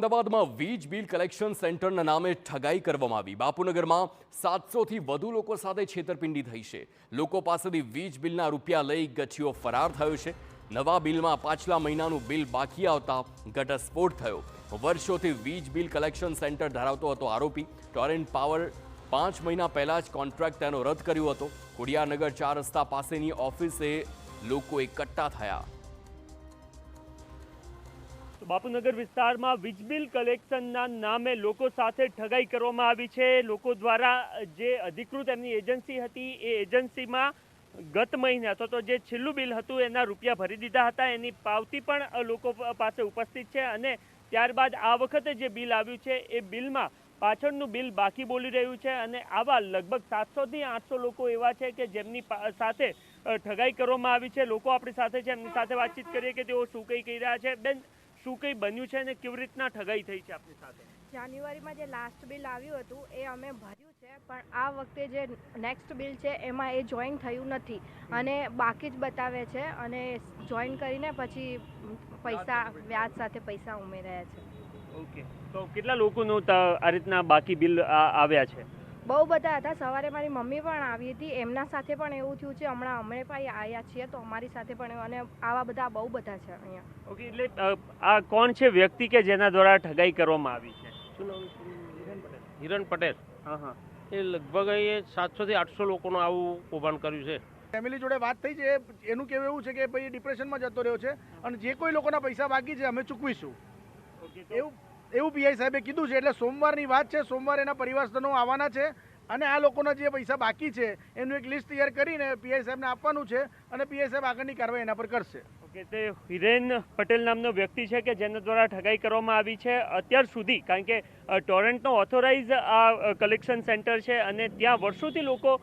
અમદાવાદમાં વીજ bill collection સેન્ટરના નામે ઠગાઈ કરવામાં આવી। બાપુનગરમાં 700થી વધુ લોકો સાથે છેતરપિંડી થઈ છે। લોકો પાસેથી વીજ બિલના રૂપિયા લઈ ગઠિયો ફરાર થયો છે। નવા બિલમાં પાછલા મહિનાનું બિલ બાકી આવતા ઘટસ્ફોટ થયો। વર્ષોથી વીજ બિલ કલેક્શન સેન્ટર ધરાવતો હતો આરોપી ટોરેન્ટ પાવર 5 મહિના પહેલા જ કોન્ટ્રાક્ટ તેનો રદ કર્યો હતો। ખોડિયારનગર 4 રસ્તા પાસેની ઓફિસે લોકો એકઠા થયા। બાપુનગર વિસ્તારમાં વીજ બિલ કલેક્શનના નામે લોકો સાથે ઠગાઈ કરવામાં આવી છે। લોકો દ્વારા જે અધિકૃત એમની એજન્સી હતી એ એજન્સીમાં ગત મહિને અથવા તો જે છેલ્લું બિલ હતું એના રૂપિયા ભરી દીધા હતા। એની પાવતી પણ લોકો પાસે ઉપસ્થિત છે અને ત્યારબાદ આ વખતે જે બિલ આવ્યું છે એ બિલમાં પાછળનું બિલ બાકી બોલી રહ્યું છે અને આવા લગભગ 700થી 800 લોકો એવા છે કે જેમની સાથે ઠગાઈ કરવામાં આવી છે। લોકો આપણી સાથે છે, એમની સાથે વાતચીત કરીએ કે તેઓ શું કહી રહ્યા છે। બેન, શું કંઈ બન્યું છે અને કેવી રીતના ઠગાઈ થઈ છે આપની સાથે? જાન્યુઆરીમાં જે લાસ્ટ બિલ આવ્યું હતું એ અમે ભર્યું છે, પણ આ વખતે જે નેક્સ્ટ બિલ છે એમાં એ જોઈન થયું નથી અને બાકી જ બતાવે છે અને જોઈન કરીને પછી પૈસા વ્યાજ સાથે પૈસા ઉમેર્યા છે। ઓકે, તો કેટલા લોકોનું આ રીતના બાકી બિલ આવ્યા છે? બહુ બધા હતા। સવારે મારી મમ્મી પણ આવી હતી, એમના સાથે પણ એવું થયું છે। હમણાં અમે પણ આવ્યા છીએ તો અમારી સાથે પણ અને આવા બધા બહુ બધા છે અહીંયા। ઓકે, એટલે આ કોણ છે વ્યક્તિ કે જેના દ્વારા ઠગાઈ કરવામાં આવી છે? શું નામ છે? હિરણ પટેલ। હા હા, એ લગભગ અહીં 700 થી 800 લોકોનું આવું કૌભાંડ કર્યું છે। ફેમિલી જોડે વાત થઈ છે, એનું કહેવું એવું છે કે ભાઈ ડિપ્રેશનમાં જતો રહ્યો છે અને જે કોઈ લોકોના પૈસા બાકી છે અમે ચૂકવીશું, એવું પીઆઈ સાહેબે કીધું છે। એટલે સોમવારની વાત છે, સોમવારે એના પરિવારજનો આવવાના છે અને આ લોકોના જે પૈસા બાકી છે એનું એક લિસ્ટ તૈયાર કરીને પીઆઈ સાહેબને આપવાનું છે અને પીઆઈ સાહેબ આગળની કાર્યવાહી એના પર કરશે। ઓકે, તે હિરેન પટેલ નામનો વ્યક્તિ છે કે જેના દ્વારા ઠગાઈ કરવામાં આવી છે અત્યાર સુધી, કારણ કે ટોરેન્ટનો ઓથોરાઇઝ આ કલેક્શન સેન્ટર છે અને ત્યાં વર્ષોથી લોકો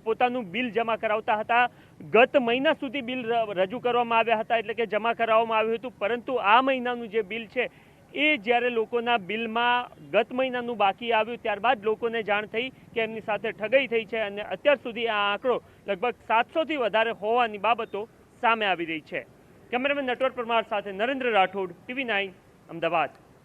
પોતાનું બિલ જમા કરાવતા હતા। ગત મહિના સુધી બિલ રજૂ કરવામાં આવ્યા હતા, એટલે કે જમા કરાવવામાં આવ્યું હતું, પરંતુ આ મહિનાનું જે બિલ છે એ જ્યારે લોકોના બિલમાં ગત મહિનાનું બાકી આવ્યું ત્યારબાદ લોકોને જાણ થઈ કે એમની સાથે ઠગાઈ થઈ છે અને અત્યાર સુધી આ આંકડો લગભગ 700થી વધારે હોવાની બાબતો સામે આવી રહી છે। કેમેરામેન નટવર પરમાર સાથે નરેન્દ્ર રાઠોડ, TV9 અમદાવાદ।